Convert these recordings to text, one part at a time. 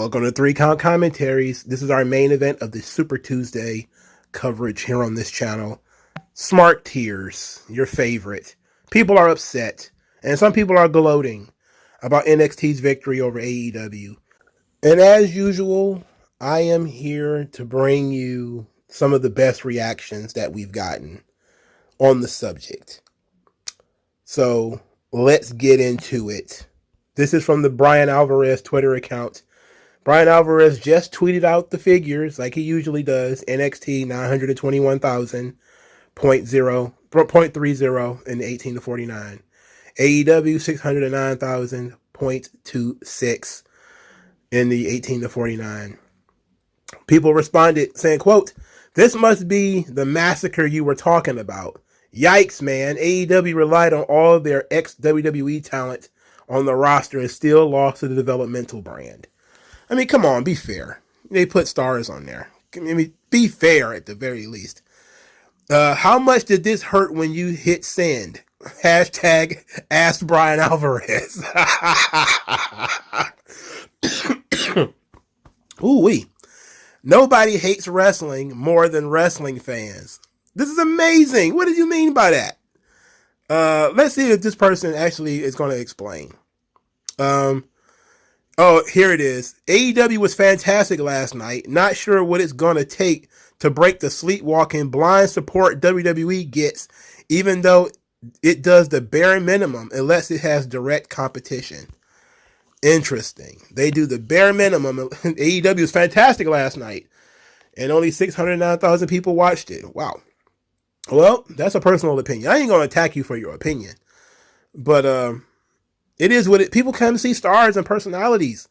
Welcome to 3 Count Commentaries. This is our main event of the Super Tuesday coverage here on this channel. SMARK tears, your favorite. People are upset, and some people are gloating about NXT's victory over AEW. And as usual, I am here to bring you some of the best reactions that we've gotten on the subject. So let's get into it. This is from the Brian Alvarez Twitter account. Brian Alvarez just tweeted out the figures like he usually does. NXT 921,000.30 in the 18 to 49. AEW 609,000.26 in the 18 to 49. People responded saying, quote, "This must be the massacre you were talking about. Yikes, man. AEW relied on all of their ex-WWE talent on the roster and still lost to the developmental brand." I mean, come on, be fair. They put stars on there. I mean, be fair at the very least. How much did this hurt when you hit send? Hashtag ask Brian Alvarez. Ooh-wee. Nobody hates wrestling more than wrestling fans. This is amazing. What did you mean by that? Let's see if this person actually is going to explain. Oh, here it is. AEW was fantastic last night. Not sure what it's going to take to break the sleepwalking blind support WWE gets, even though it does the bare minimum unless it has direct competition. Interesting. They do the bare minimum. AEW was fantastic last night, and only 609,000 people watched it. Wow. Well, that's a personal opinion. I ain't going to attack you for your opinion, but it is what it. People come to see stars and personalities.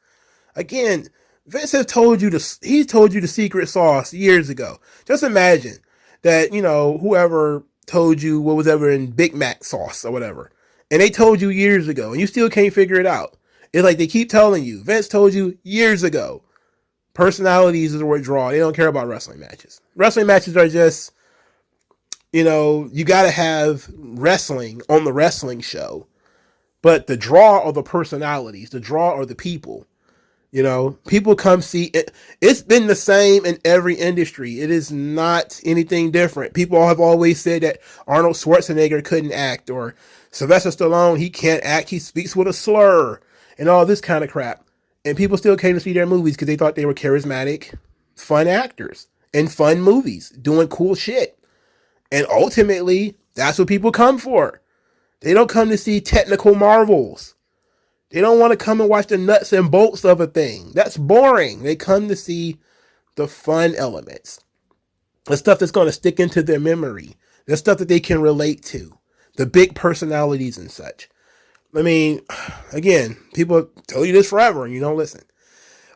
Again, Vince has told you he told you the secret sauce years ago. Just imagine that, whoever told you what was ever in Big Mac sauce or whatever, and they told you years ago, and you still can't figure it out. It's like they keep telling you. Vince told you years ago. Personalities is what draw. They don't care about wrestling matches. Wrestling matches are just, you got to have wrestling on the wrestling show. But the draw are the personalities. The draw are the people. People come see it. It's been the same in every industry. It is not anything different. People have always said that Arnold Schwarzenegger couldn't act, or Sylvester Stallone, he can't act. He speaks with a slur and all this kind of crap. And people still came to see their movies because they thought they were charismatic, fun actors in fun movies doing cool shit. And ultimately, that's what people come for. They don't come to see technical marvels. They don't want to come and watch the nuts and bolts of a thing. That's boring. They come to see the fun elements. The stuff that's going to stick into their memory. The stuff that they can relate to. The big personalities and such. I mean, again, people tell you this forever and you don't listen.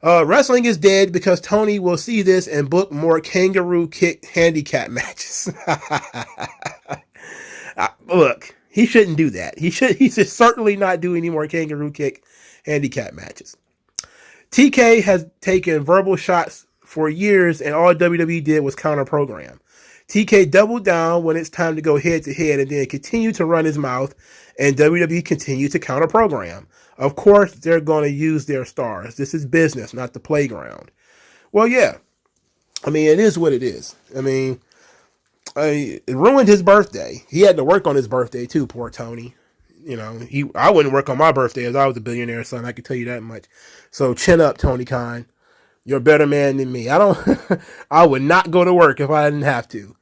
Wrestling is dead because Tony will see this and book more kangaroo kick handicap matches. Look. He shouldn't do that. He should certainly not do any more kangaroo kick handicap matches. TK has taken verbal shots for years, and all WWE did was counter program. TK doubled down when it's time to go head to head, and then continued to run his mouth, and WWE continued to counter program. Of course, they're going to use their stars. This is business, not the playground. Well, yeah. I mean, it is what it is. I mean, it ruined his birthday. He had to work on his birthday too, poor Tony. I wouldn't work on my birthday if I was a billionaire son. I can tell you that much. So chin up, Tony Khan. You're a better man than me. I would not go to work if I didn't have to.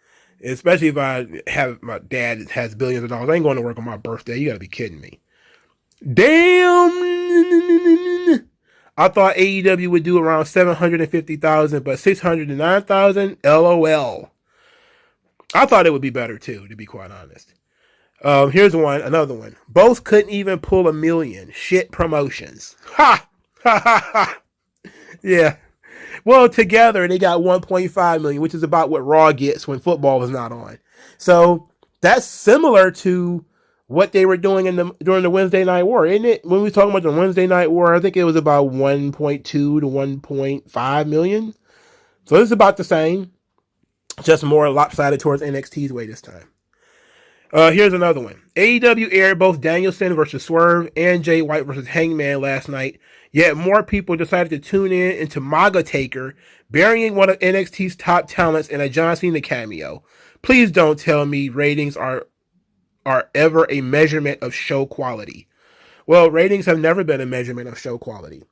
Especially if my dad has billions of dollars. I ain't going to work on my birthday. You gotta be kidding me. Damn. I thought AEW would do around 750,000, but 609,000? LOL. I thought it would be better too, to be quite honest. Here's another one. Both couldn't even pull 1 million. Shit promotions. Ha! Ha ha ha! Yeah. Well, together they got 1.5 million, which is about what Raw gets when football is not on. So that's similar to what they were doing during the Wednesday Night War, isn't it? When we were talking about the Wednesday Night War, I think it was about 1.2 to 1.5 million. So it's about the same. Just more lopsided towards NXT's way this time. Here's another one. AEW aired both Danielson versus Swerve and Jay White versus Hangman last night. Yet more people decided to tune in into MAGA Taker, burying one of NXT's top talents in a John Cena cameo. Please don't tell me ratings are ever a measurement of show quality. Well, ratings have never been a measurement of show quality.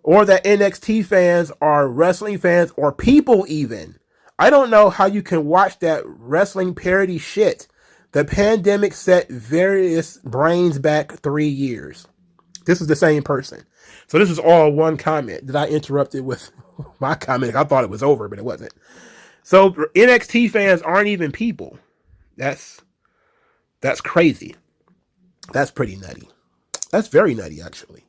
Or that NXT fans are wrestling fans or people even. I don't know how you can watch that wrestling parody shit. The pandemic set various brains back 3 years. This is the same person. So this is all one comment that I interrupted with my comment. I thought it was over, but it wasn't. So NXT fans aren't even people. That's crazy. That's pretty nutty. That's very nutty, actually.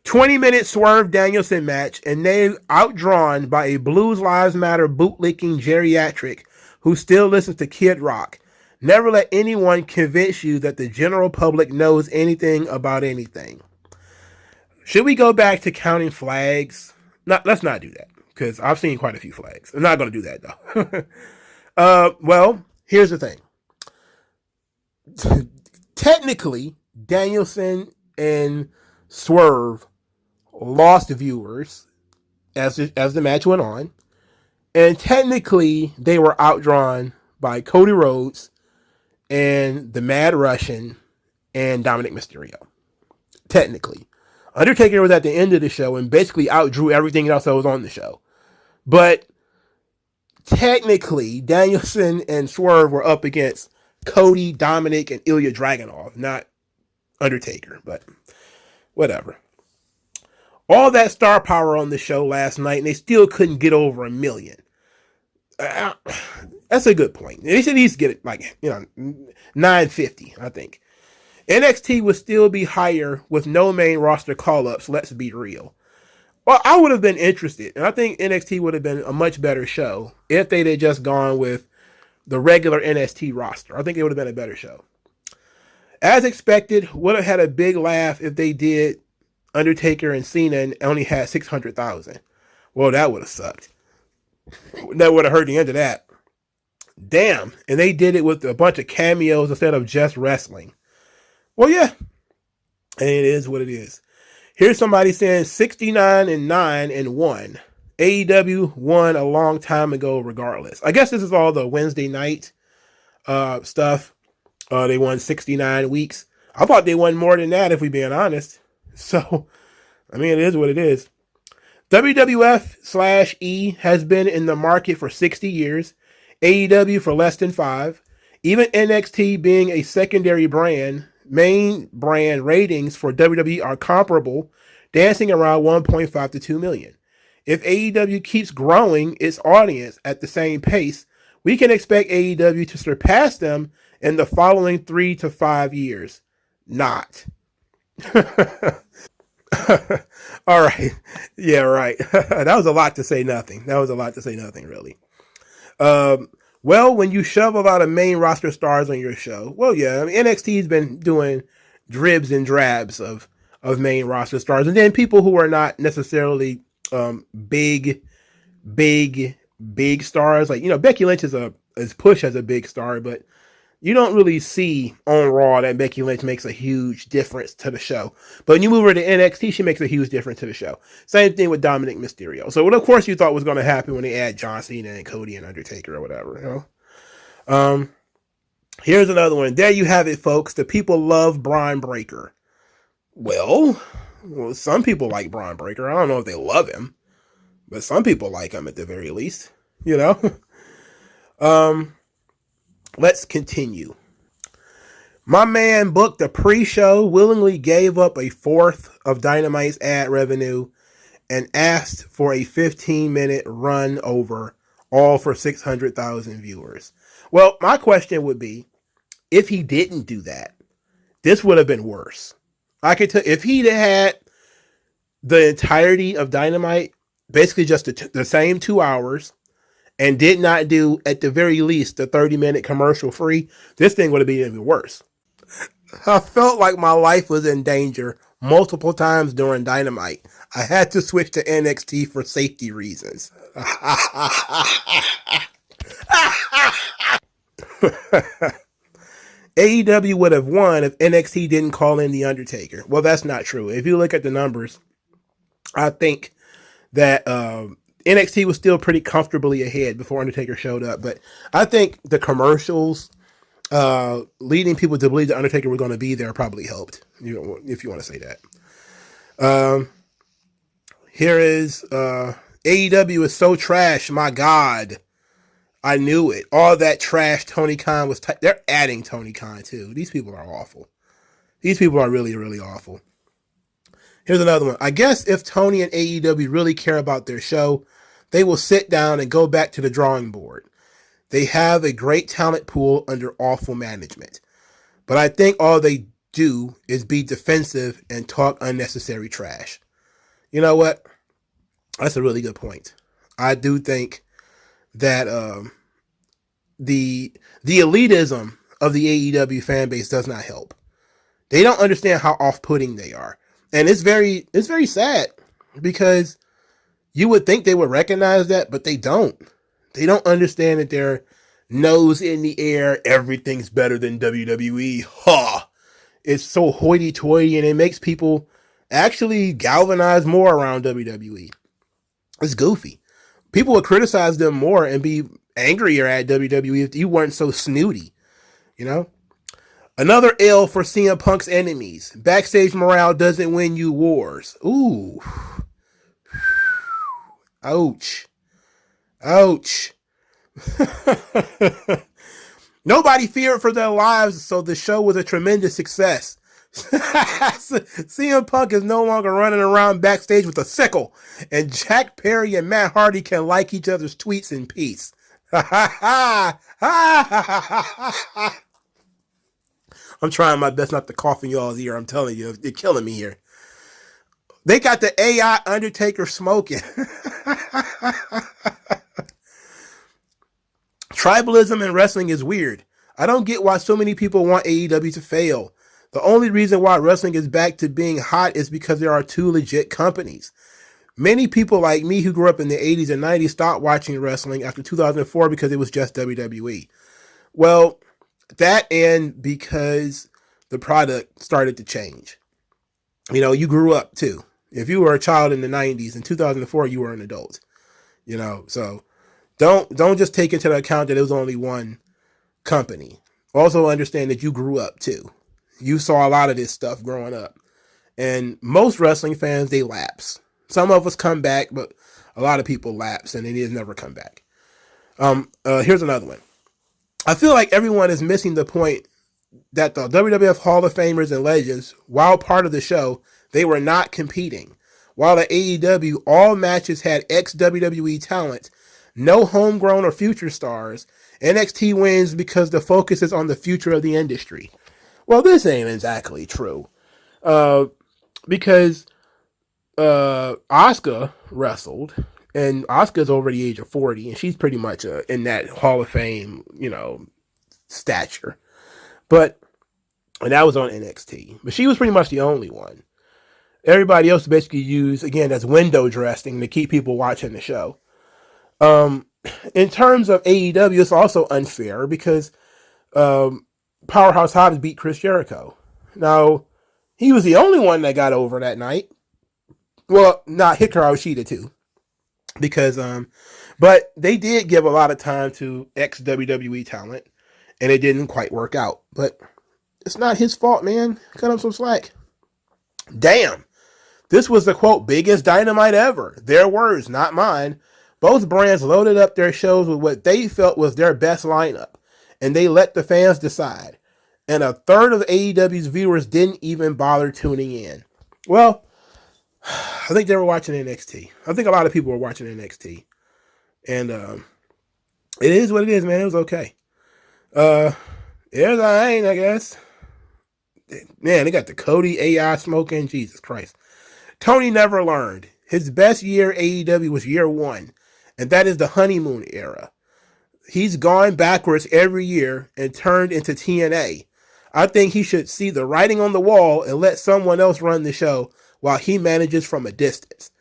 20-minute Swerve Danielson match, and they outdrawn by a Blues Lives Matter bootlicking geriatric who still listens to Kid Rock. Never let anyone convince you that the general public knows anything about anything. Should we go back to counting flags? No, let's not do that, because I've seen quite a few flags. I'm not going to do that, though. Well, here's the thing. Technically, Danielson and Swerve lost viewers as the match went on, and technically they were outdrawn by Cody Rhodes and the Mad Russian and Dominic Mysterio. Technically, Undertaker was at the end of the show and basically outdrew everything else that was on the show, but technically Danielson and Swerve were up against Cody, Dominic, and Ilya Dragunov, not Undertaker, but whatever. All that star power on the show last night, and they still couldn't get over 1 million. That's a good point. They should at least get it, 950, I think. NXT would still be higher with no main roster call-ups, let's be real. Well, I would have been interested, and I think NXT would have been a much better show if they'd have just gone with the regular NXT roster. I think it would have been a better show. As expected, would have had a big laugh if they did Undertaker and Cena and only had 600,000. Well, that would have sucked. That would have hurt the end of that. Damn. And they did it with a bunch of cameos instead of just wrestling. Well, yeah. And it is what it is. Here's somebody saying 69-9-1. AEW won a long time ago regardless. I guess this is all the Wednesday night stuff. They won 69 weeks. I thought they won more than that, if we're being honest. So, I mean, it is what it is. WWF/E has been in the market for 60 years. AEW for less than 5. Even NXT being a secondary brand, main brand ratings for WWE are comparable, dancing around 1.5 to 2 million. If AEW keeps growing its audience at the same pace, we can expect AEW to surpass them in the following 3 to 5 years. Not. All right. Yeah, right. That was a lot to say nothing. Really. Well, when you shove a lot of main roster stars on your show, well, yeah, I mean, NXT's been doing dribs and drabs of main roster stars, and then people who are not necessarily big stars. Like, Becky Lynch is pushed as a big star, but you don't really see on Raw that Becky Lynch makes a huge difference to the show. But when you move her to NXT, she makes a huge difference to the show. Same thing with Dominic Mysterio. So what, of course, you thought was going to happen when they add John Cena and Cody and Undertaker or whatever. Here's another one. There you have it, folks. The people love Braun Breaker. Well, some people like Braun Breaker. I don't know if they love him, but some people like him at the very least. Let's continue. My man booked a pre-show, willingly gave up a fourth of Dynamite's ad revenue, and asked for a 15-minute run over, all for 600,000 viewers. Well, my question would be, if he didn't do that, this would have been worse. I could tell if he'd had the entirety of Dynamite, basically just the same 2 hours, and did not do, at the very least, the 30-minute commercial free, this thing would have been even worse. I felt like my life was in danger multiple times during Dynamite. I had to switch to NXT for safety reasons. AEW would have won if NXT didn't call in The Undertaker. Well, that's not true. If you look at the numbers, I think that NXT was still pretty comfortably ahead before Undertaker showed up, but I think the commercials leading people to believe the Undertaker was going to be there probably helped, if you want to say that. Here is AEW is so trash. My God, I knew it. All that trash Tony Khan was. They're adding Tony Khan too. These people are awful. These people are really, really awful. Here's another one. I guess if Tony and AEW really care about their show, they will sit down and go back to the drawing board. They have a great talent pool under awful management. But I think all they do is be defensive and talk unnecessary trash. You know what? That's a really good point. I do think that the elitism of the AEW fan base does not help. They don't understand how off-putting they are. And it's very sad because you would think they would recognize that, but they don't. They don't understand that their nose in the air, everything's better than WWE. Ha! It's so hoity-toity, and it makes people actually galvanize more around WWE. It's goofy. People would criticize them more and be angrier at WWE if you weren't so snooty, you know? Another L for CM Punk's enemies. Backstage morale doesn't win you wars. Ooh. Ouch. Ouch. Nobody feared for their lives, so the show was a tremendous success. CM Punk is no longer running around backstage with a sickle, and Jack Perry and Matt Hardy can like each other's tweets in peace. I'm trying my best not to cough in y'all's ear. I'm telling you, they're killing me here. They got the AI Undertaker smoking. Tribalism in wrestling is weird. I don't get why so many people want AEW to fail. The only reason why wrestling is back to being hot is because there are two legit companies. Many people like me who grew up in the 80s and 90s stopped watching wrestling after 2004 because it was just WWE. Well, that and because the product started to change. You know, you grew up too. If you were a child in the 90s, in 2004, you were an adult. You know, so don't just take into account that it was only one company. Also understand that you grew up too. You saw a lot of this stuff growing up. And most wrestling fans, they lapse. Some of us come back, but a lot of people lapse and they just never come back. Here's another one. I feel like everyone is missing the point that the WWF Hall of Famers and Legends, while part of the show, they were not competing. While at AEW, all matches had ex-WWE talent, no homegrown or future stars. NXT wins because the focus is on the future of the industry. Well, this ain't exactly true. Because Asuka wrestled, and Asuka's over the age of 40, and she's pretty much in that Hall of Fame, you know, stature. And that was on NXT. But she was pretty much the only one. Everybody else basically used, again, as window dressing to keep people watching the show. In terms of AEW, it's also unfair because Powerhouse Hobbs beat Chris Jericho. Now, he was the only one that got over that night. Well, not Hikaru Shida too. Because, but they did give a lot of time to ex-WWE talent, and it didn't quite work out. But it's not his fault, man. Cut him some slack. Damn. This was the, quote, biggest Dynamite ever. Their words, not mine. Both brands loaded up their shows with what they felt was their best lineup, and they let the fans decide. And a third of AEW's viewers didn't even bother tuning in. Well, I think they were watching NXT. I think a lot of people were watching NXT. And it is what it is, man. It was okay. There's I ain't, I guess. Man, they got the Cody AI smoking. Jesus Christ. Tony never learned. His best year AEW was year one, and that is the honeymoon era. He's gone backwards every year and turned into TNA. I think he should see the writing on the wall and let someone else run the show while he manages from a distance.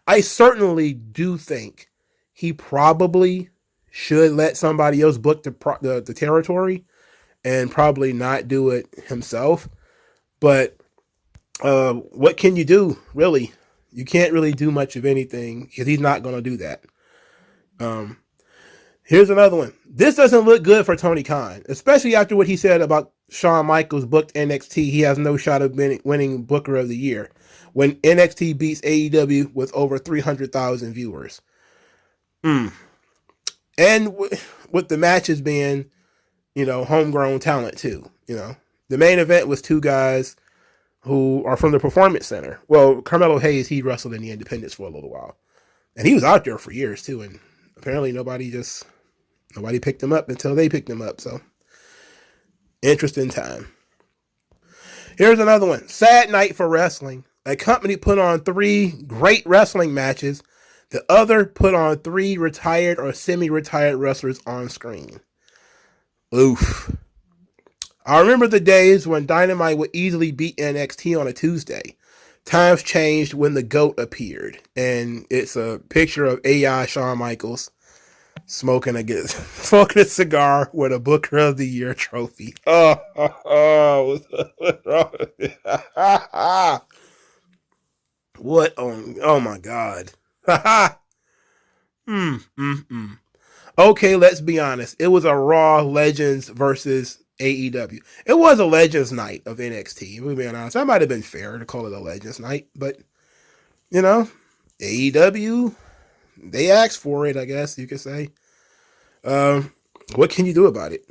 I certainly do think he probably should let somebody else book the territory and probably not do it himself. But what can you do, really? You can't really do much of anything because he's not going to do that. Here's another one. This doesn't look good for Tony Khan, especially after what he said about Shawn Michaels booked NXT. He has no shot of winning Booker of the Year when NXT beats AEW with over 300,000 viewers. And with the matches being, homegrown talent too. The main event was two guys who are from the Performance Center. Well, Carmelo Hayes, he wrestled in the Independents for a little while. And he was out there for years too. And apparently nobody picked him up until they picked him up. So, interesting time. Here's another one. Sad night for wrestling. A company put on 3 great wrestling matches. The other put on 3 retired or semi-retired wrestlers on screen. Oof. I remember the days when Dynamite would easily beat NXT on a Tuesday. Times changed when the GOAT appeared. And it's a picture of AI Shawn Michaels smoking a cigar with a Booker of the Year trophy. What's wrong with it? What? Oh my God. Okay, let's be honest. It was a Raw Legends versus AEW. It was a Legends night of NXT. We're being honest. That might have been fair to call it a Legends night, but AEW, they asked for it, I guess you could say. What can you do about it?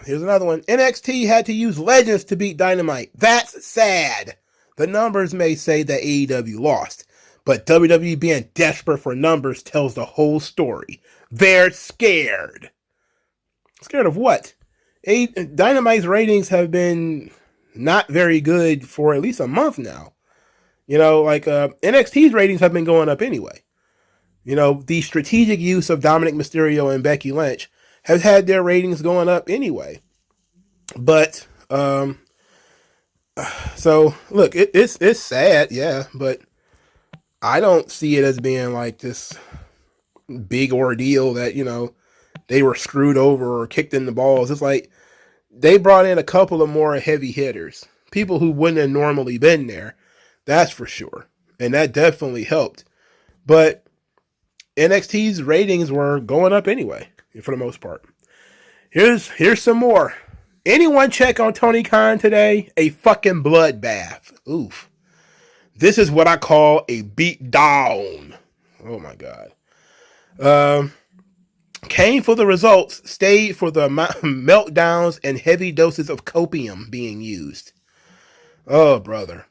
Here's another one. NXT had to use Legends to beat Dynamite. That's sad. The numbers may say that AEW lost, but WWE being desperate for numbers tells the whole story. They're scared. Scared of what? Dynamite's ratings have been not very good for at least a month now. NXT's ratings have been going up anyway. The strategic use of Dominic Mysterio and Becky Lynch has had their ratings going up anyway. But, so look, it's sad, yeah, but I don't see it as being like this big ordeal that, they were screwed over or kicked in the balls. It's like they brought in a couple of more heavy hitters, people who wouldn't have normally been there. That's for sure. And that definitely helped. But NXT's ratings were going up anyway, for the most part. Here's some more. Anyone check on Tony Khan today? A fucking bloodbath. Oof. This is what I call a beat down. Oh my God. Came for the results, stayed for the meltdowns and heavy doses of copium being used. Oh, brother.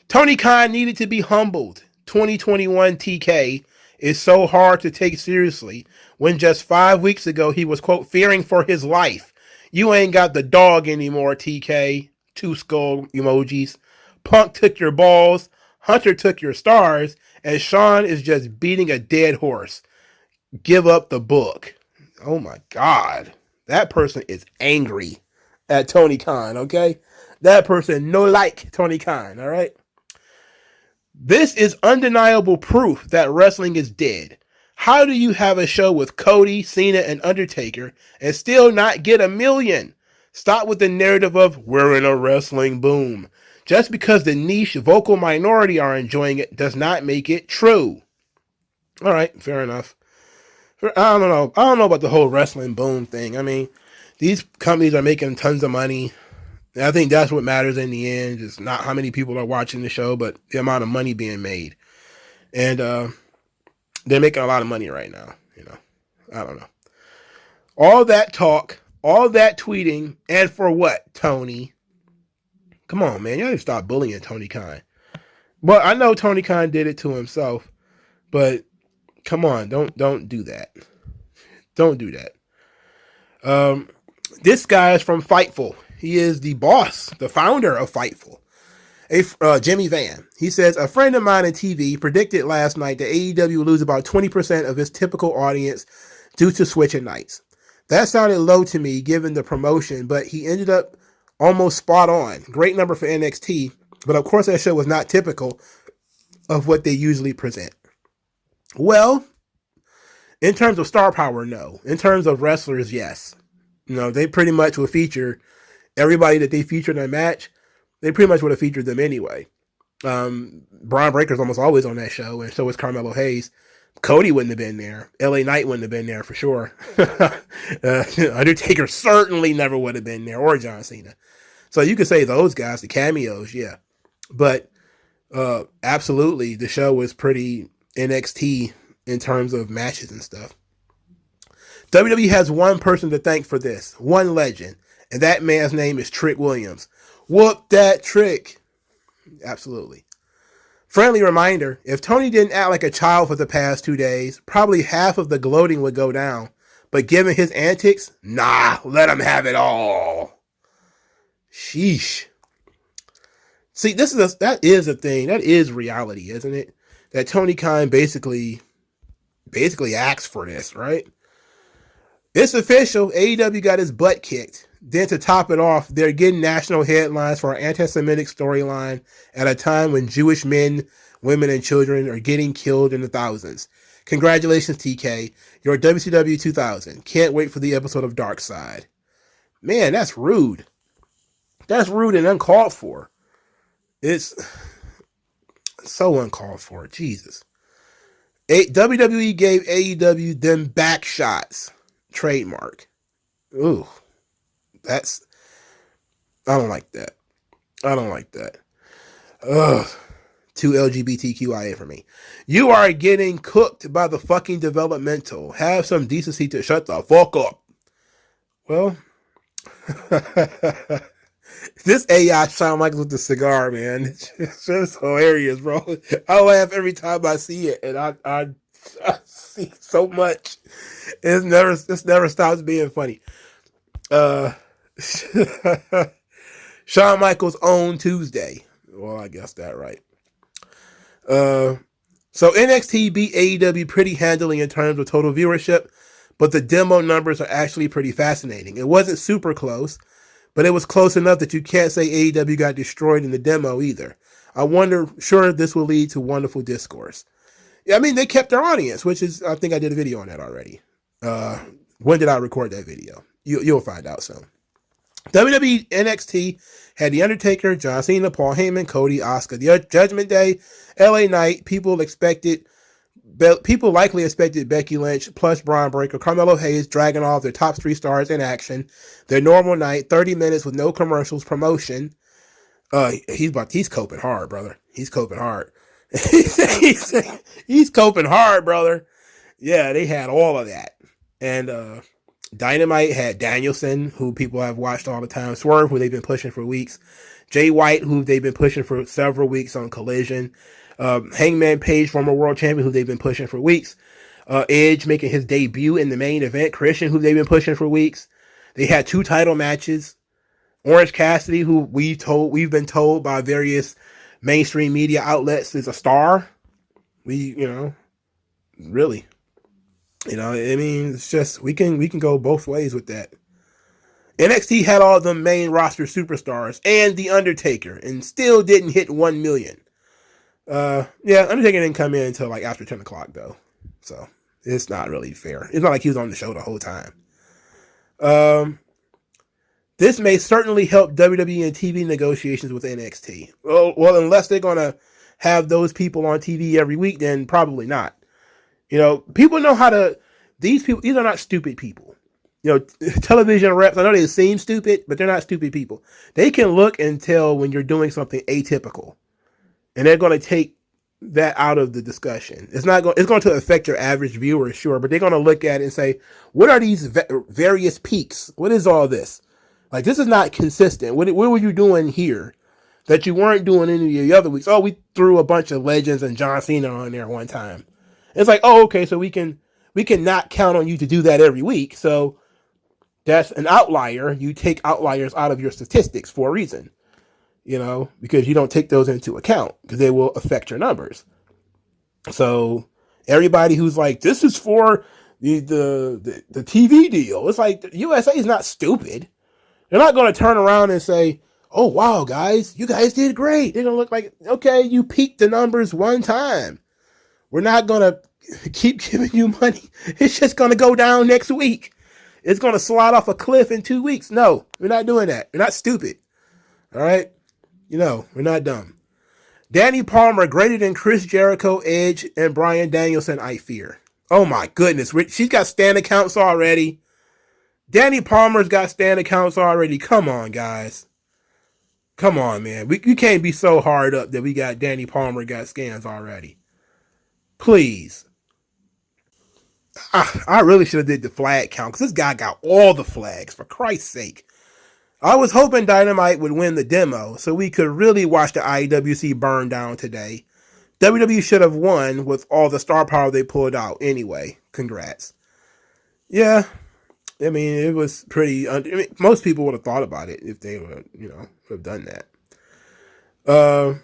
Tony Khan needed to be humbled. 2021 TK is so hard to take seriously when just 5 weeks ago he was, quote, fearing for his life. You ain't got the dog anymore, TK. 2 skull emojis. Punk took your balls. Hunter took your stars. And Sean is just beating a dead horse. Give up the book. Oh my God. That person is angry at Tony Khan, okay? That person no like Tony Khan, all right? This is undeniable proof that wrestling is dead. How do you have a show with Cody, Cena, and Undertaker and still not get 1 million? Stop with the narrative of we're in a wrestling boom. Just because the niche vocal minority are enjoying it does not make it true. All right, fair enough. I don't know about the whole wrestling boom thing. I mean, these companies are making tons of money. And I think that's what matters in the end. It's not how many people are watching the show, but the amount of money being made. And they're making a lot of money right now. I don't know. All that talk, all that tweeting, and for what, Tony? Come on, man. You gotta stop bullying Tony Khan. Well, I know Tony Khan did it to himself, but come on, don't do that. Don't do that. This guy is from Fightful. He is the boss, the founder of Fightful. Jimmy Van. He says, a friend of mine in TV predicted last night that AEW would lose about 20% of its typical audience due to switching nights. That sounded low to me given the promotion, but he ended up almost spot on. Great number for NXT, but of course that show was not typical of what they usually present. Well, in terms of star power, no. In terms of wrestlers, yes. They pretty much will feature everybody that they featured in a match. They pretty much would have featured them anyway. Braun Breaker's almost always on that show, and so is Carmelo Hayes. Cody wouldn't have been there. LA Knight wouldn't have been there for sure. Undertaker certainly never would have been there, or John Cena. So you could say those guys, the cameos, yeah. But absolutely, the show was pretty NXT in terms of matches and stuff. WWE has one person to thank for this, one legend, and that man's name is Trick Williams. Whoop that Trick. Absolutely. Friendly reminder, if Tony didn't act like a child for the past 2 days, probably half of the gloating would go down. But given his antics, nah, let him have it all. Sheesh. See, that is a thing. That is reality, isn't it? That Tony Khan basically asked for this, right? It's official. AEW got his butt kicked. Then to top it off, they're getting national headlines for an anti-Semitic storyline at a time when Jewish men, women, and children are getting killed in the thousands. Congratulations, TK. You're WCW 2000. Can't wait for the episode of Dark Side. Man, that's rude. That's rude and uncalled for. It's so uncalled for. Jesus. WWE gave AEW them back shots. Trademark. Ooh. I don't like that. Ugh. Too LGBTQIA for me. You are getting cooked by the fucking developmental. Have some decency to shut the fuck up. Well, this AI Shawn Michaels with the cigar, man. It's just hilarious, bro. I laugh every time I see it, and I see so much. It never stops being funny. Shawn Michaels own Tuesday. Well, I guess that right. So NXT beat AEW pretty handily in terms of total viewership, but the demo numbers are actually pretty fascinating. It wasn't super close, but it was close enough that you can't say AEW got destroyed in the demo either. I wonder, sure, this will lead to wonderful discourse. Yeah, I mean, they kept their audience, which is, I think I did a video on that already. When did I record that video? You'll find out soon. WWE NXT had The Undertaker, John Cena, Paul Heyman, Cody, Asuka. The Judgment Day, LA Knight. People likely expected Becky Lynch plus Braun Breaker, Carmelo Hayes dragging off their top 3 stars in action. Their normal night, 30 minutes with no commercials, promotion. He's coping hard, brother. He's coping hard. he's coping hard, brother. Yeah, they had all of that. And Dynamite had Danielson, who people have watched all the time. Swerve, who they've been pushing for weeks. Jay White, who they've been pushing for several weeks on Collision. Hangman Page, former world champion, who they've been pushing for weeks. Edge making his debut in the main event. Christian, who they've been pushing for weeks. They had 2 title matches. Orange Cassidy, who we've been told by various mainstream media outlets is a star. Really. I mean, it's just, we can go both ways with that. NXT had all the main roster superstars and The Undertaker and still didn't hit 1 million. Undertaker didn't come in until like after 10 o'clock though. So it's not really fair. It's not like he was on the show the whole time. This may certainly help WWE and TV negotiations with NXT. Well, unless they're going to have those people on TV every week, then probably not. People know how to, these are not stupid people. Television reps, I know they seem stupid, but they're not stupid people. They can look and tell when you're doing something atypical. And they're going to take that out of the discussion. It's going to affect your average viewer, sure, but they're going to look at it and say, what are these various peaks? What is all this? Like, this is not consistent. What were you doing here that you weren't doing any of the other weeks? Oh, we threw a bunch of legends and John Cena on there one time. It's like, oh, okay, so we can not count on you to do that every week. So that's an outlier. You take outliers out of your statistics for a reason, because you don't take those into account because they will affect your numbers. So everybody who's like, this is for the TV deal. It's like, the USA is not stupid. They're not going to turn around and say, oh, wow, guys, you guys did great. They're going to look like, okay, you peaked the numbers one time. We're not going to keep giving you money. It's just going to go down next week. It's going to slide off a cliff in 2 weeks. No, we're not doing that. We're not stupid. All right? We're not dumb. Danny Palmer greater than Chris Jericho, Edge, and Bryan Danielson, I fear. Oh my goodness. She's got stand accounts already. Danny Palmer's got stand accounts already. Come on, guys. Come on, man. You can't be so hard up that we got Danny Palmer got scans already. Please. I really should have did the flag count because this guy got all the flags, for Christ's sake. I was hoping Dynamite would win the demo so we could really watch the IWC burn down today. WWE should have won with all the star power they pulled out anyway. Congrats. Yeah, I mean, it was pretty... most people would have thought about it if they would, have done that.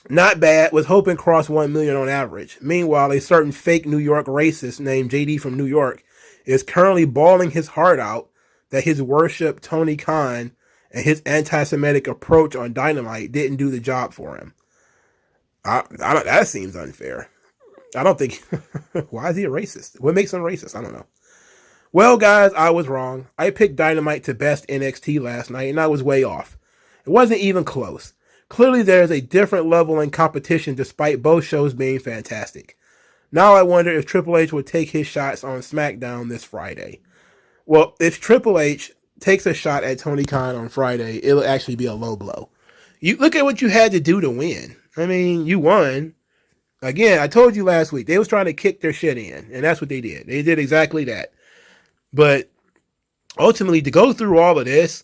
Not bad. Was hoping cross 1 million on average. Meanwhile, a certain fake New York racist named JD from New York is currently bawling his heart out that his worship Tony Khan and his anti-Semitic approach on Dynamite didn't do the job for him. That seems unfair. I don't think... why is he a racist? What makes him racist? I don't know. Well, guys, I was wrong. I picked Dynamite to best NXT last night, and I was way off. It wasn't even close. Clearly, there's a different level in competition despite both shows being fantastic. Now I wonder if Triple H would take his shots on SmackDown this Friday. Well, if Triple H takes a shot at Tony Khan on Friday, it'll actually be a low blow. You look at what you had to do to win. I mean, you won. Again, I told you last week, they was trying to kick their shit in, and that's what they did. They did exactly that. But ultimately, to go through all of this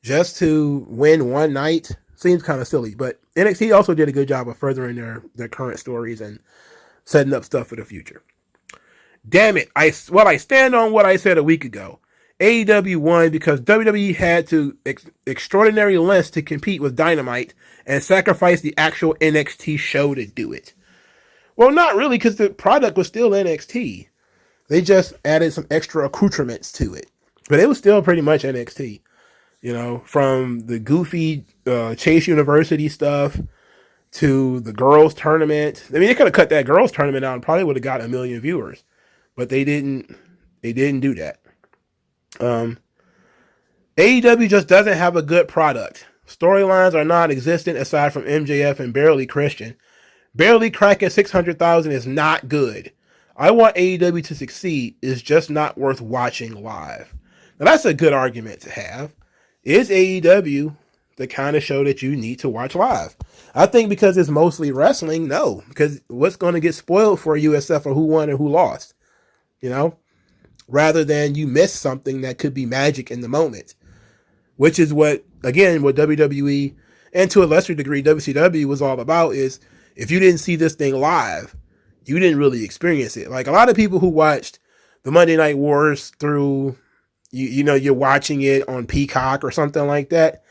just to win one night seems kind of silly. But NXT also did a good job of furthering their current stories and setting up stuff for the future. Damn it. I stand on what I said a week ago. AEW won because WWE had to extraordinary lengths to compete with Dynamite and sacrifice the actual NXT show to do it. Well, not really, because the product was still NXT. They just added some extra accoutrements to it. But it was still pretty much NXT. From the goofy Chase University stuff to the girls tournament. I mean, they could have cut that girls tournament out and probably would have got 1 million viewers. But they didn't do that. AEW just doesn't have a good product. Storylines are non-existent aside from MJF and Barely Christian. Barely cracking 600,000 is not good. I want AEW to succeed. It's just not worth watching live. Now that's a good argument to have. Is AEW the kind of show that you need to watch live? I think because it's mostly wrestling, no. Because what's going to get spoiled for you except for who won and who lost? Rather than you miss something that could be magic in the moment. Which is what WWE and to a lesser degree WCW was all about, is if you didn't see this thing live, you didn't really experience it. Like a lot of people who watched the Monday Night Wars through, you're watching it on Peacock or something like that.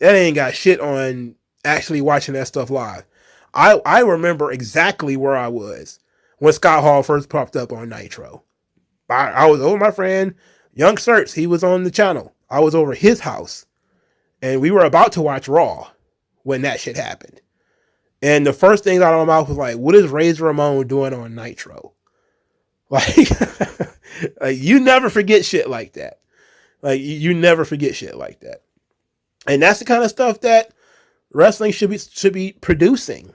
That ain't got shit on actually watching that stuff live. I remember exactly where I was when Scott Hall first popped up on Nitro. I was over my friend, Young Certs. He was on the channel. I was over his house. And we were about to watch Raw when that shit happened. And the first thing out of my mouth was like, what is Razor Ramon doing on Nitro? Like, you never forget shit like that. Like, you never forget shit like that. And that's the kind of stuff that wrestling should be producing.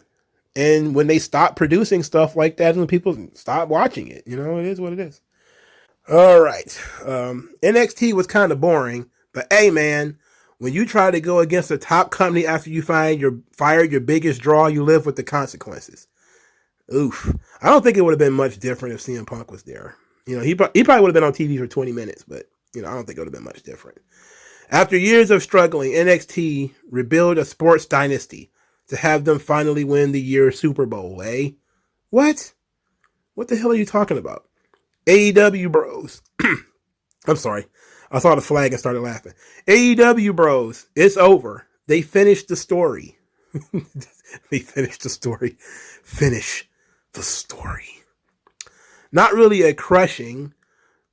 And when they stop producing stuff like that, and people stop watching it, it is what it is. All right. NXT was kind of boring, but hey, man, when you try to go against a top company after you fired your biggest draw, you live with the consequences. Oof. I don't think it would have been much different if CM Punk was there. He probably would have been on TV for 20 minutes, but, I don't think it would have been much different. After years of struggling, NXT rebuilt a sports dynasty to have them finally win the year's Super Bowl, eh? What? What the hell are you talking about? AEW bros. I'm sorry. I saw the flag and started laughing. AEW bros, it's over. They finished the story. They finished the story. Finish the story. Not really a crushing,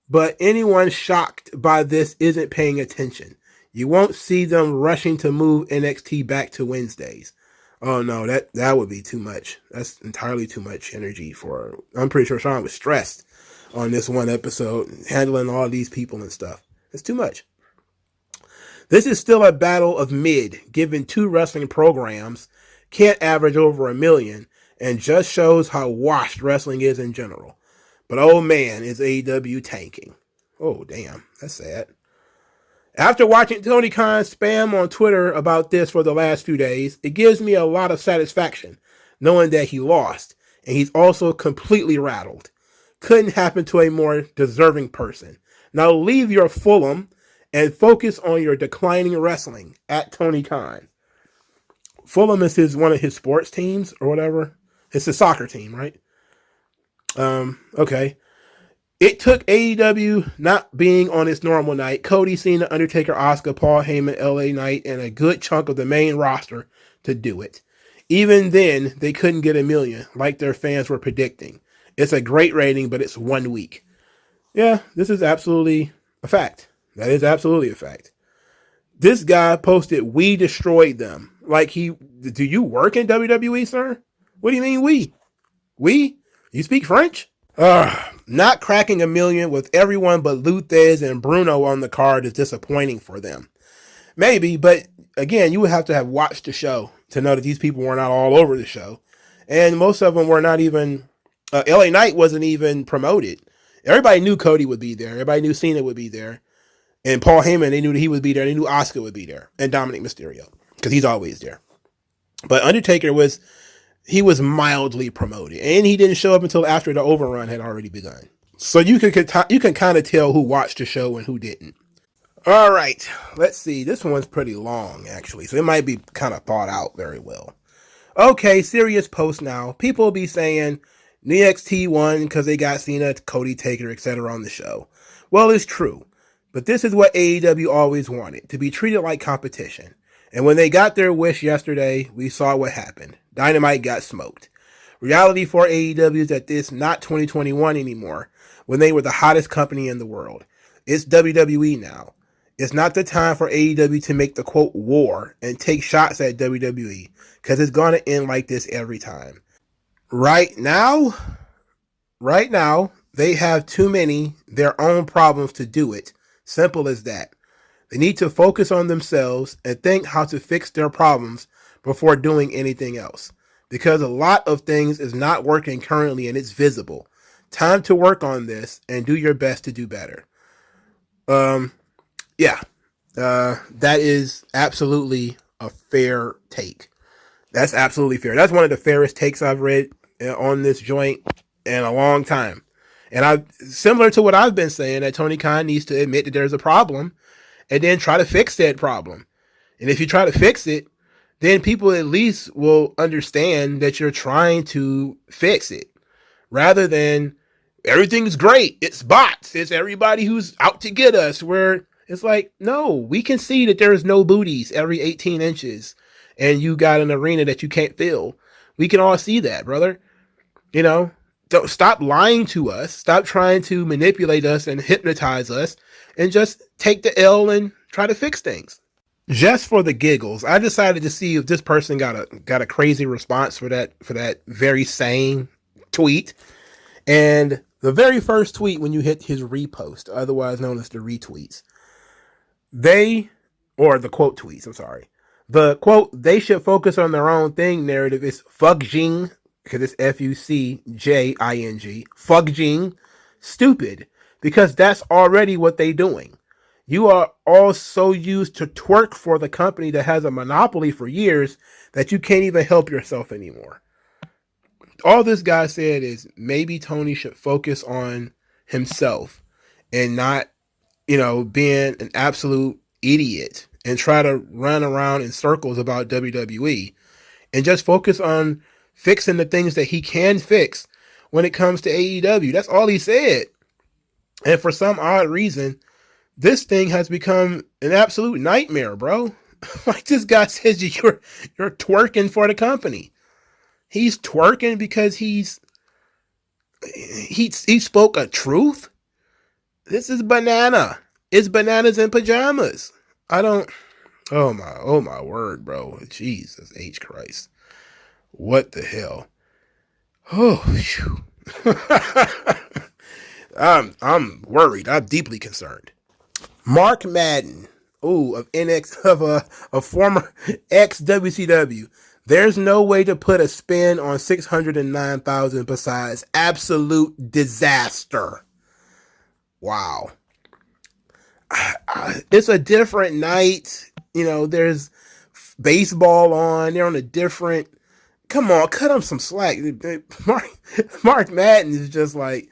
but anyone shocked by this isn't paying attention. You won't see them rushing to move NXT back to Wednesdays. Oh no, that would be too much. That's entirely too much energy I'm pretty sure Sean was stressed on this one episode, handling all these people and stuff. It's too much. This is still a battle of mid, given two wrestling programs can't average over 1 million, and just shows how washed wrestling is in general. But oh man, is AEW tanking. Oh damn, that's sad. After watching Tony Khan spam on Twitter about this for the last few days, it gives me a lot of satisfaction knowing that he lost, and he's also completely rattled. Couldn't happen to a more deserving person. Now leave your Fulham and focus on your declining wrestling at Tony Khan. Fulham is one of his sports teams or whatever. It's a soccer team, right? Okay. It took AEW not being on its normal night, Cody, Cena, Undertaker, Asuka, Paul Heyman, LA Knight, and a good chunk of the main roster to do it. Even then, they couldn't get 1 million like their fans were predicting. It's a great rating, but it's 1 week. Yeah, this is absolutely a fact. That is absolutely a fact. This guy posted, "We destroyed them." Like do you work in WWE, sir? What do you mean we? We? You speak French? Not cracking 1 million with everyone but Luthez and Bruno on the card is disappointing for them. Maybe, but again, you would have to have watched the show to know that these people were not all over the show. And most of them were not even, LA Knight wasn't even promoted. Everybody knew Cody would be there. Everybody knew Cena would be there. And Paul Heyman, they knew that he would be there. They knew Asuka would be there. And Dominic Mysterio, because he's always there. But Undertaker was mildly promoted, and he didn't show up until after the overrun had already begun. So you can kind of tell who watched the show and who didn't. All right, let's see. This one's pretty long, actually, so it might be kind of thought out very well. Okay, serious post now. People will be saying NXT won because they got Cena, Cody, Taker, etc. on the show. Well, it's true, but this is what AEW always wanted, to be treated like competition. And when they got their wish yesterday, we saw what happened. Dynamite got smoked. Reality for AEW is that this is not 2021 anymore, when they were the hottest company in the world. It's WWE now. It's not the time for AEW to make the quote war and take shots at WWE, because it's going to end like this every time. Right now, they have too many their own problems to do it. Simple as that. They need to focus on themselves and think how to fix their problems before doing anything else. Because a lot of things is not working currently and it's visible. Time to work on this and do your best to do better. That is absolutely a fair take. That's absolutely fair. That's one of the fairest takes I've read on this joint in a long time. And similar to what I've been saying, that Tony Khan needs to admit that there's a problem and then try to fix that problem. And if you try to fix it, then people at least will understand that you're trying to fix it. Rather than, everything's great, it's bots, it's everybody who's out to get us. Where it's like, no, we can see that there's no booties every 18 inches. And you got an arena that you can't fill. We can all see that, brother. Don't stop lying to us. Stop trying to manipulate us and hypnotize us, and just take the L and try to fix things. Just for the giggles, I decided to see if this person got a crazy response for that very same tweet. And the very first tweet, when you hit his repost, otherwise known as the retweets, or the quote tweets, I'm sorry. The quote, "they should focus on their own thing" narrative is fuckjing, because it's Fucjing, fuckjing, stupid, because that's already what they doing. You are all so used to twerk for the company that has a monopoly for years that you can't even help yourself anymore. All this guy said is maybe Tony should focus on himself and not, being an absolute idiot and try to run around in circles about WWE, and just focus on fixing the things that he can fix when it comes to AEW. That's all he said. And for some odd reason, this thing has become an absolute nightmare, bro. Like this guy says, you're twerking for the company. He's twerking because he spoke a truth. This is banana. It's bananas in pajamas. Oh my word, bro. Jesus H Christ. What the hell? Oh, phew. I'm worried. I'm deeply concerned. Mark Madden, of former ex WCW, There's no way to put a spin on 609,000 besides absolute disaster. Wow. It's a different night. You know, there's baseball on. They're on a different. Come on, cut them some slack. Mark Madden is just like,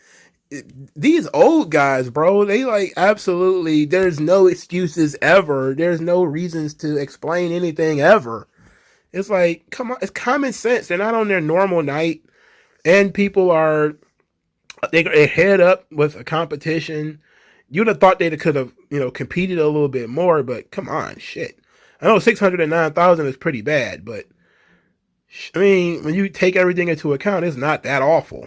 these old guys, bro. They like absolutely. There's no excuses ever. There's no reasons to explain anything ever. It's like, come on, it's common sense. They're not on their normal night, and people are they head up with a competition. You'd have thought they could have, competed a little bit more, but come on, shit. I know 609,000 is pretty bad, but I mean, when you take everything into account, it's not that awful,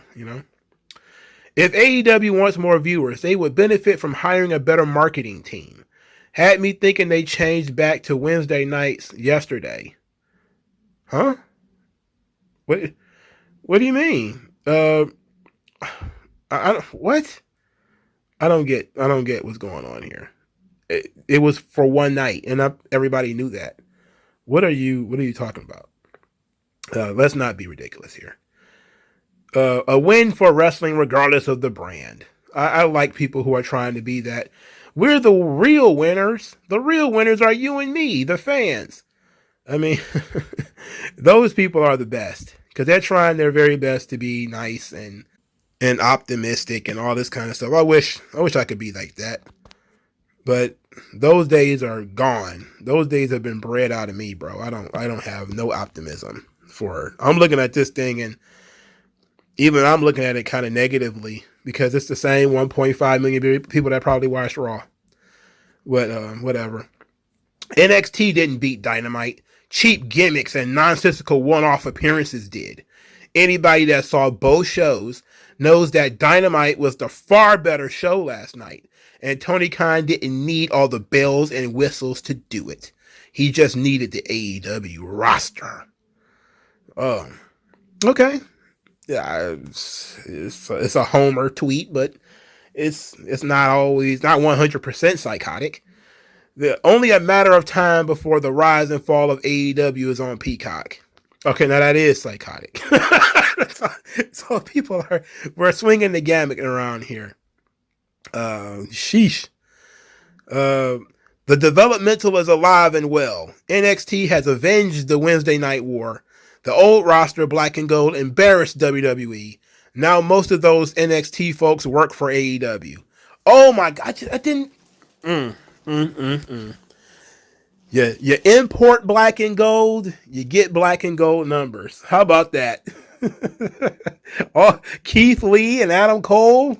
If AEW wants more viewers, they would benefit from hiring a better marketing team. Had me thinking they changed back to Wednesday nights yesterday. Huh? What do you mean? What? I don't get what's going on here. It was for one night, and everybody knew that. What are you talking about? Let's not be ridiculous here. A win for wrestling regardless of the brand. I like people who are trying to be that. We're the real winners. The real winners are you and me, the fans. I mean, those people are the best because they're trying their very best to be nice and optimistic and all this kind of stuff. I wish I could be like that. But those days are gone. Those days have been bred out of me, bro. I don't have no optimism for it. I'm looking at this thing and even I'm looking at it kind of negatively because it's the same 1.5 million people that probably watched Raw. Whatever. NXT didn't beat Dynamite. Cheap gimmicks and nonsensical one-off appearances did. Anybody that saw both shows knows that Dynamite was the far better show last night, and Tony Khan didn't need all the bells and whistles to do it. He just needed the AEW roster. Okay. Yeah, it's a Homer tweet, but it's not 100% psychotic. Only a matter of time before the rise and fall of AEW is on Peacock. Okay, now that is psychotic. So people we're swinging the gamut around here. Sheesh. The developmental is alive and well. NXT has avenged the Wednesday Night War. The old roster, Black and Gold, embarrassed WWE. Now most of those NXT folks work for AEW. Oh my God, I didn't. Yeah, you import Black and Gold, you get Black and Gold numbers. How about that? Oh, Keith Lee and Adam Cole.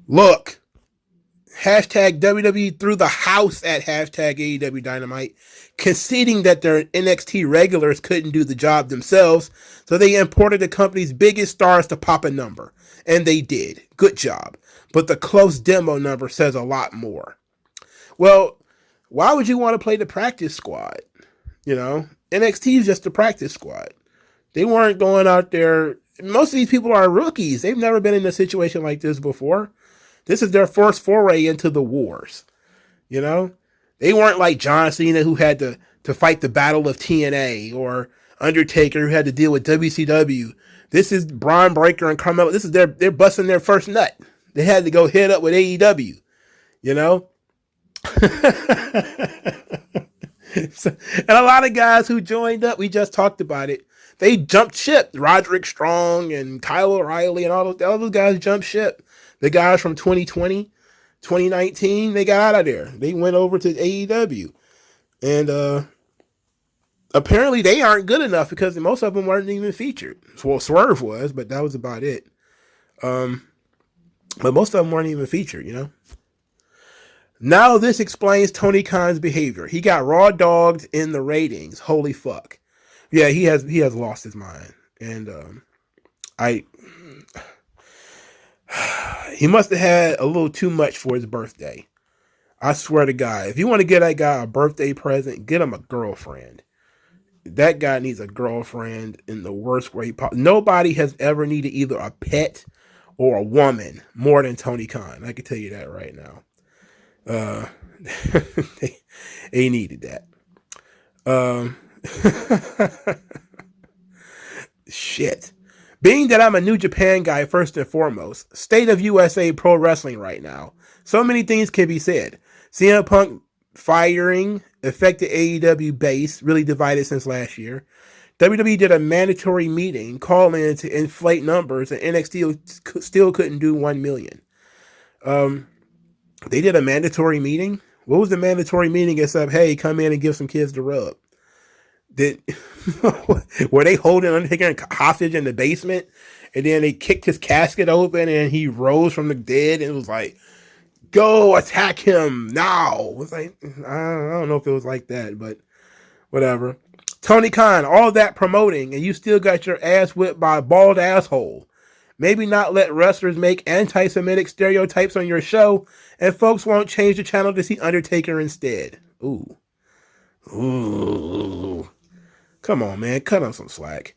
Look, hashtag WWE threw the house at hashtag AEW Dynamite, conceding that their NXT regulars couldn't do the job themselves, so they imported the company's biggest stars to pop a number. And they did. Good job. But the close demo number says a lot more. Well, why would you want to play the practice squad? NXT is just the practice squad. They weren't going out there. Most of these people are rookies. They've never been in a situation like this before. This is their first foray into the wars. They weren't like John Cena who had to fight the battle of TNA or Undertaker who had to deal with WCW. This is Braun Breaker and Carmelo. This is they're busting their first nut. They had to go hit up with AEW, And a lot of guys who joined up, we just talked about it. They jumped ship. Roderick Strong and Kyle O'Reilly and all those guys jumped ship. The guys from 2020, 2019, they got out of there. They went over to AEW. And apparently they aren't good enough because most of them weren't even featured. Well, Swerve was, but that was about it. But most of them weren't even featured, Now this explains Tony Khan's behavior. He got raw dogged in the ratings. Holy fuck. Yeah, he has lost his mind. And he must have had a little too much for his birthday. I swear to God, if you want to get that guy a birthday present, get him a girlfriend. That guy needs a girlfriend in the worst way possible. Nobody has ever needed either a pet or a woman more than Tony Khan. I can tell you that right now. Uh, they needed that. Um, shit. Being that I'm a New Japan guy first and foremost, state of USA pro wrestling right now. So many things can be said. CM Punk firing affected AEW base, really divided since last year. WWE did a mandatory meeting, call in to inflate numbers, and NXT still couldn't do 1 million. They did a mandatory meeting. What was the mandatory meeting except, hey, come in and give some kids the rub? Did were they holding Undertaker hostage in the basement, and then they kicked his casket open and he rose from the dead and it was like, go attack him now? It was like, I don't know if it was like that, but whatever. Tony Khan, all that promoting and you still got your ass whipped by a bald asshole. Maybe not let wrestlers make anti-Semitic stereotypes on your show and folks won't change the channel to see Undertaker instead. Ooh. Come on, man. Cut on some slack.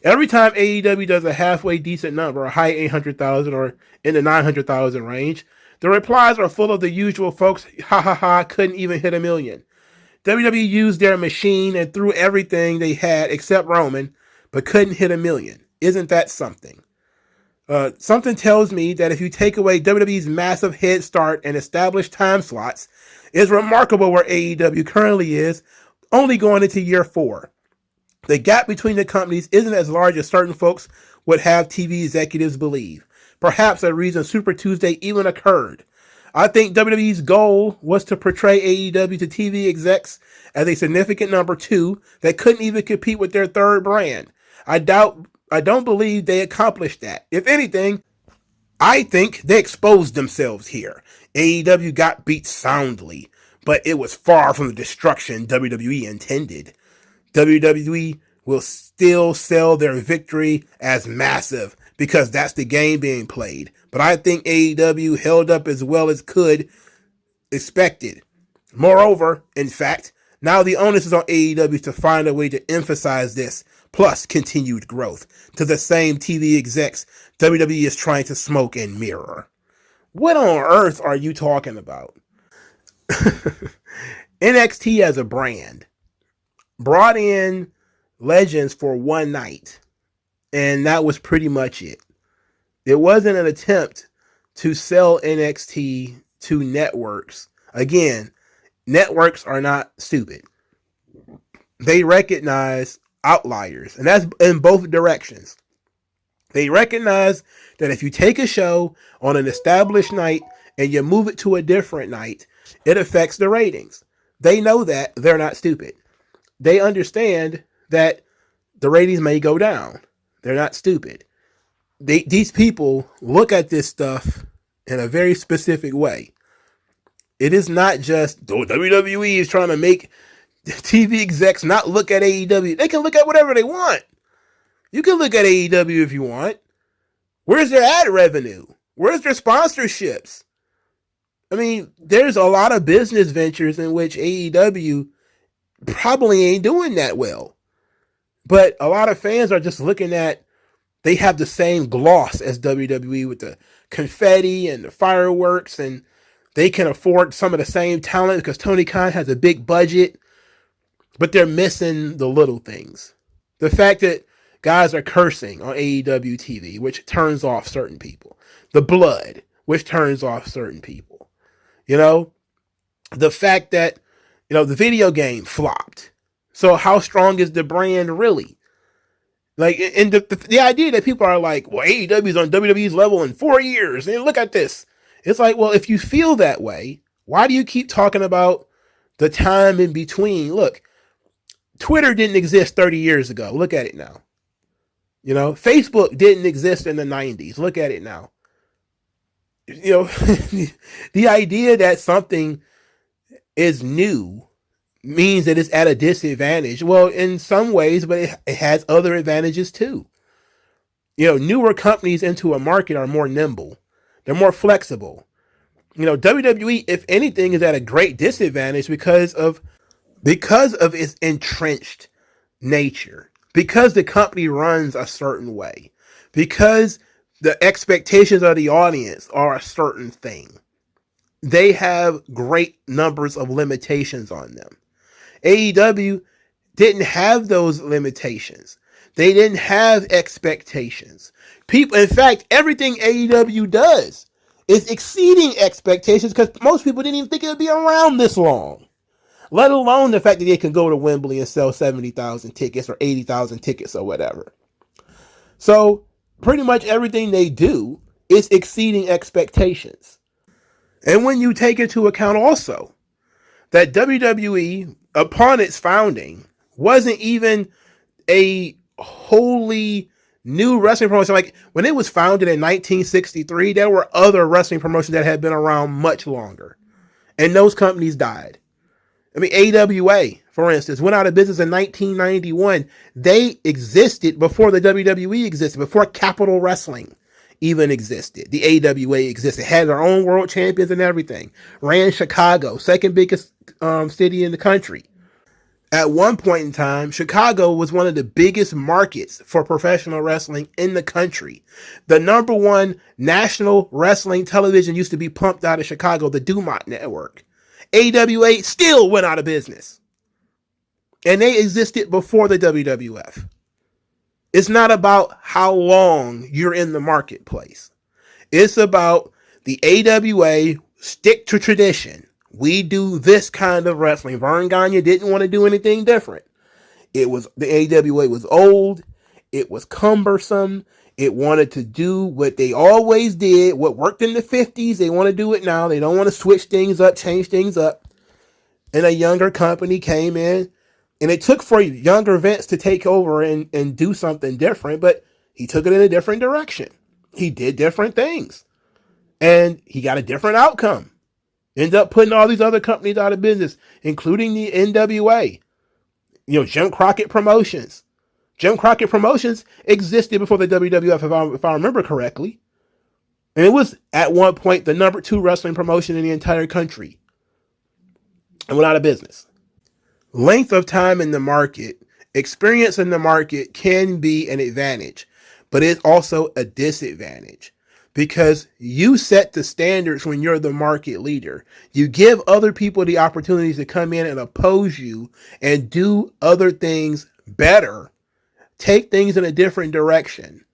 Every time AEW does a halfway decent number, a high 800,000 or in the 900,000 range, the replies are full of the usual folks, ha ha ha, couldn't even hit 1 million. WWE used their machine and threw everything they had except Roman, but couldn't hit 1 million. Isn't that something? Something tells me that if you take away WWE's massive head start and established time slots, it's remarkable where AEW currently is, only going into year 4. The gap between the companies isn't as large as certain folks would have TV executives believe. Perhaps a reason Super Tuesday even occurred. I think WWE's goal was to portray AEW to TV execs as a significant number 2 that couldn't even compete with their third brand. I don't believe they accomplished that. If anything, I think they exposed themselves here. AEW got beat soundly, but it was far from the destruction WWE intended. WWE will still sell their victory as massive because that's the game being played. But I think AEW held up as well as could expected. Moreover, in fact, now the onus is on AEW to find a way to emphasize this, plus continued growth, to the same TV execs WWE is trying to smoke and mirror. What on earth are you talking about? NXT as a brand brought in legends for one night, and that was pretty much it. It wasn't an attempt to sell NXT to networks. Again, networks are not stupid. They recognize outliers, and that's in both directions. They recognize that if you take a show on an established night and you move it to a different night, it affects the ratings. They know that. They're not stupid. They understand that the ratings may go down. They're not stupid. These people look at this stuff in a very specific way. It is not just WWE is trying to make TV execs not look at AEW. They can look at whatever they want. You can look at AEW if you want. Where's their ad revenue? Where's their sponsorships? I mean, there's a lot of business ventures in which AEW probably ain't doing that well. But a lot of fans are just looking at, they have the same gloss as WWE with the confetti and the fireworks, and they can afford some of the same talent because Tony Khan has a big budget, but they're missing the little things. The fact that guys are cursing on AEW TV, which turns off certain people. The blood, which turns off certain people. You know, the fact that, you know, the video game flopped. So how strong is the brand really? Like, and the idea that people are like, well, AEW's on WWE's level in 4 years, and look at this. It's like, well, if you feel that way, why do you keep talking about the time in between? Look, Twitter didn't exist 30 years ago. Look at it now. You know, Facebook didn't exist in the 90s. Look at it now. You know, the idea that something is new means that it's at a disadvantage. Well, in some ways, but it has other advantages too. You know, newer companies into a market are more nimble. They're more flexible. You know, WWE, if anything, is at a great disadvantage because of its entrenched nature. Because the company runs a certain way. Because the expectations of the audience are a certain thing. they have great numbers of limitations on them. AEW didn't have those limitations. They didn't have expectations. People, in fact, everything AEW does is exceeding expectations because most people didn't even think it would be around this long. Let alone the fact that they can go to Wembley and sell 70,000 tickets or 80,000 tickets or whatever. So pretty much everything they do is exceeding expectations. And when you take into account also that WWE, upon its founding, wasn't even a wholly new wrestling promotion. Like when it was founded in 1963, there were other wrestling promotions that had been around much longer. And those companies died. I mean, AWA, for instance, went out of business in 1991. They existed before the WWE existed, before Capital Wrestling even existed. The AWA existed, had their own world champions and everything. Ran Chicago, second biggest city in the country. At one point in time, Chicago was one of the biggest markets for professional wrestling in the country. The number one national wrestling television used to be pumped out of Chicago, the Dumont Network. AWA still went out of business. And they existed before the WWF. It's not about how long you're in the marketplace. It's about the AWA stick to tradition. We do this kind of wrestling. Vern Gagne didn't want to do anything different. It was the AWA was old. It was cumbersome. It wanted to do what they always did, what worked in the 50s. They want to do it now. They don't want to switch things up, change things up. And a younger company came in, and it took for younger Vince to take over and do something different, but he took it in a different direction. He did different things, and he got a different outcome. Ended up putting all these other companies out of business, including the NWA. Jim Crockett Promotions. Jim Crockett Promotions existed before the WWF, if I remember correctly. And it was, at one point, the number 2 wrestling promotion in the entire country. And went out of business. Length of time in the market, experience in the market can be an advantage, but it's also a disadvantage. Because you set the standards when you're the market leader. You give other people the opportunities to come in and oppose you and do other things better. Take things in a different direction.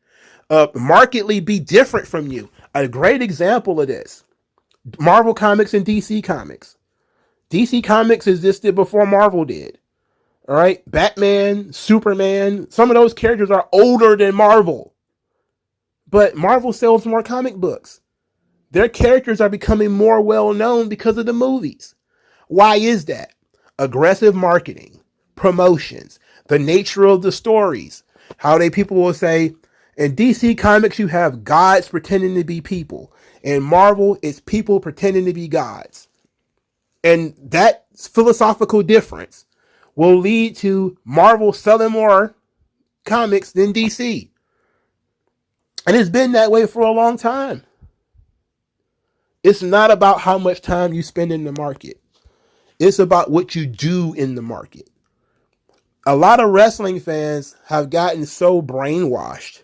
Markedly be different from you. A great example of this. Marvel Comics and DC Comics. DC Comics existed before Marvel did. All right? Batman, Superman, some of those characters are older than Marvel. But Marvel sells more comic books. Their characters are becoming more well-known because of the movies. Why is that? Aggressive marketing, promotions, the nature of the stories. How people will say, in DC Comics, you have gods pretending to be people. In Marvel, it's people pretending to be gods. And that philosophical difference will lead to Marvel selling more comics than DC. And it's been that way for a long time. It's not about how much time you spend in the market. It's about what you do in the market. A lot of wrestling fans have gotten so brainwashed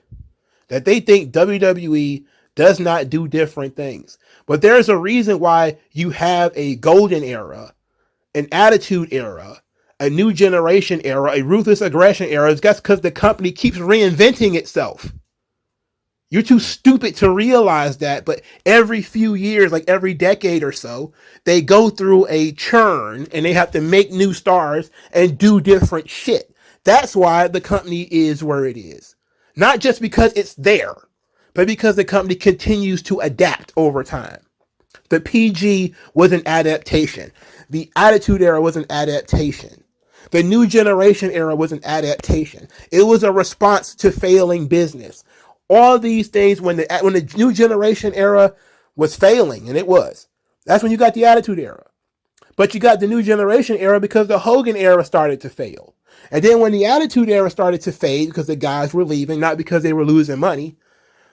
that they think WWE does not do different things. But there's a reason why you have a golden era, an attitude era, a new generation era, a ruthless aggression era. That's because the company keeps reinventing itself. You're too stupid to realize that, but every few years, like every decade or so, they go through a churn and they have to make new stars and do different shit. That's why the company is where it is. Not just because it's there, but because the company continues to adapt over time. The PG was an adaptation. The Attitude Era was an adaptation. The New Generation Era was an adaptation. It was a response to failing business. All these things, when the New Generation Era was failing, and it was, that's when you got the Attitude Era. But you got the New Generation Era because the Hogan Era started to fail. And then when the Attitude Era started to fade because the guys were leaving, not because they were losing money,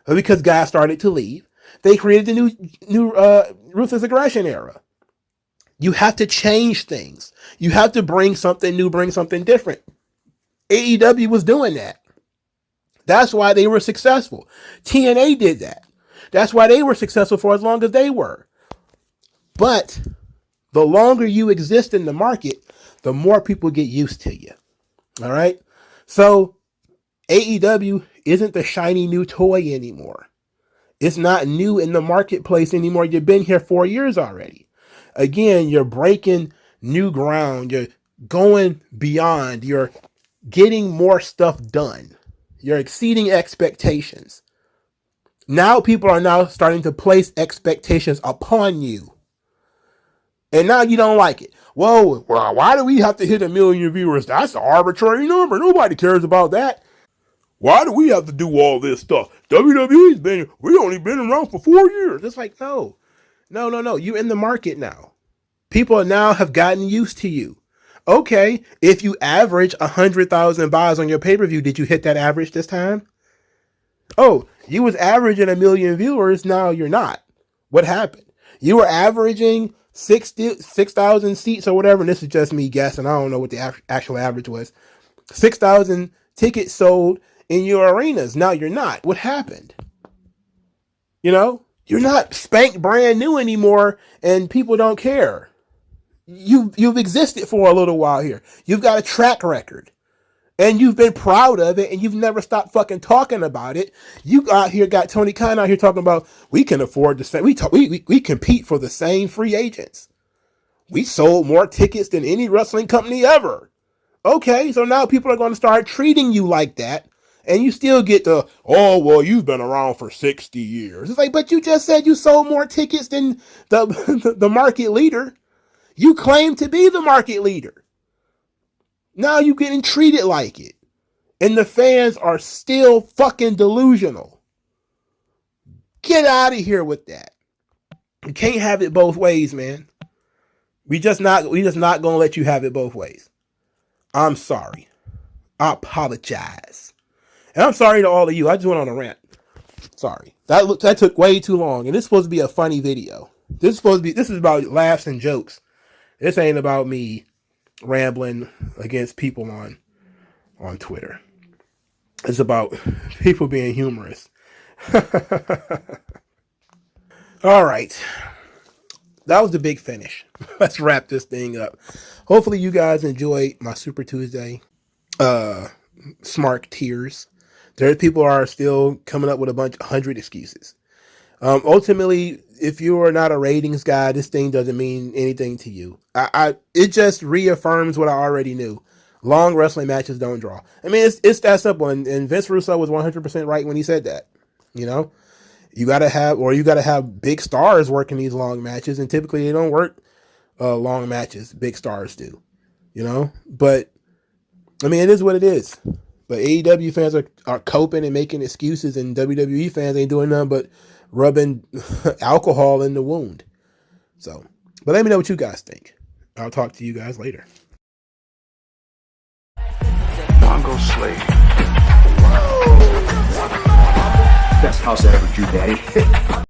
but because guys started to leave, they created the new Ruthless Aggression Era. You have to change things. You have to bring something new, bring something different. AEW was doing that. That's why they were successful. TNA did that. That's why they were successful for as long as they were. But the longer you exist in the market, the more people get used to you. All right. So AEW isn't the shiny new toy anymore. It's not new in the marketplace anymore. You've been here 4 years already. Again, you're breaking new ground. You're going beyond. You're getting more stuff done. You're exceeding expectations. Now people are now starting to place expectations upon you. And now you don't like it. Whoa, why do we have to hit 1 million viewers? That's an arbitrary number. Nobody cares about that. Why do we have to do all this stuff? we only been around for 4 years. It's like, no. You're in the market now. People now have gotten used to you. Okay, if you average 100,000 buys on your pay-per-view, did you hit that average this time? Oh, you was averaging 1 million viewers. Now you're not. What happened? You were averaging 6,000 seats or whatever. And this is just me guessing. I don't know what the actual average was. 6,000 tickets sold in your arenas. Now you're not. What happened? You're not spank brand new anymore, and people don't care. You've existed for a little while here. You've got a track record, and you've been proud of it, and you've never stopped fucking talking about it. You out here got Tony Khan out here talking about we can afford the same. We compete for the same free agents. We sold more tickets than any wrestling company ever. Okay, so now people are going to start treating you like that. And you still get the, you've been around for 60 years. It's like, but you just said you sold more tickets than the market leader. You claim to be the market leader. Now you're getting treated like it. And the fans are still fucking delusional. Get out of here with that. You can't have it both ways, man. We just not gonna let you have it both ways. I'm sorry. I apologize. And I'm sorry to all of you. I just went on a rant. Sorry. That took way too long. And this is supposed to be a funny video. This is about laughs and jokes. This ain't about me rambling against people on Twitter. It's about people being humorous. All right. That was the big finish. Let's wrap this thing up. Hopefully you guys enjoyed my Super Tuesday SMARK tiers. There people are still coming up with 100 excuses. Ultimately, if you are not a ratings guy, this thing doesn't mean anything to you. It just reaffirms what I already knew. Long wrestling matches don't draw. I mean, it's that simple. And Vince Russo was 100% right when he said that. You gotta have big stars working these long matches, and typically they don't work long matches. Big stars do. But I mean, it is what it is. But AEW fans are coping and making excuses, and WWE fans ain't doing nothing but rubbing alcohol in the wound. So, but let me know what you guys think. I'll talk to you guys later. MagMongoSlade. Best house I ever drew, Daddy.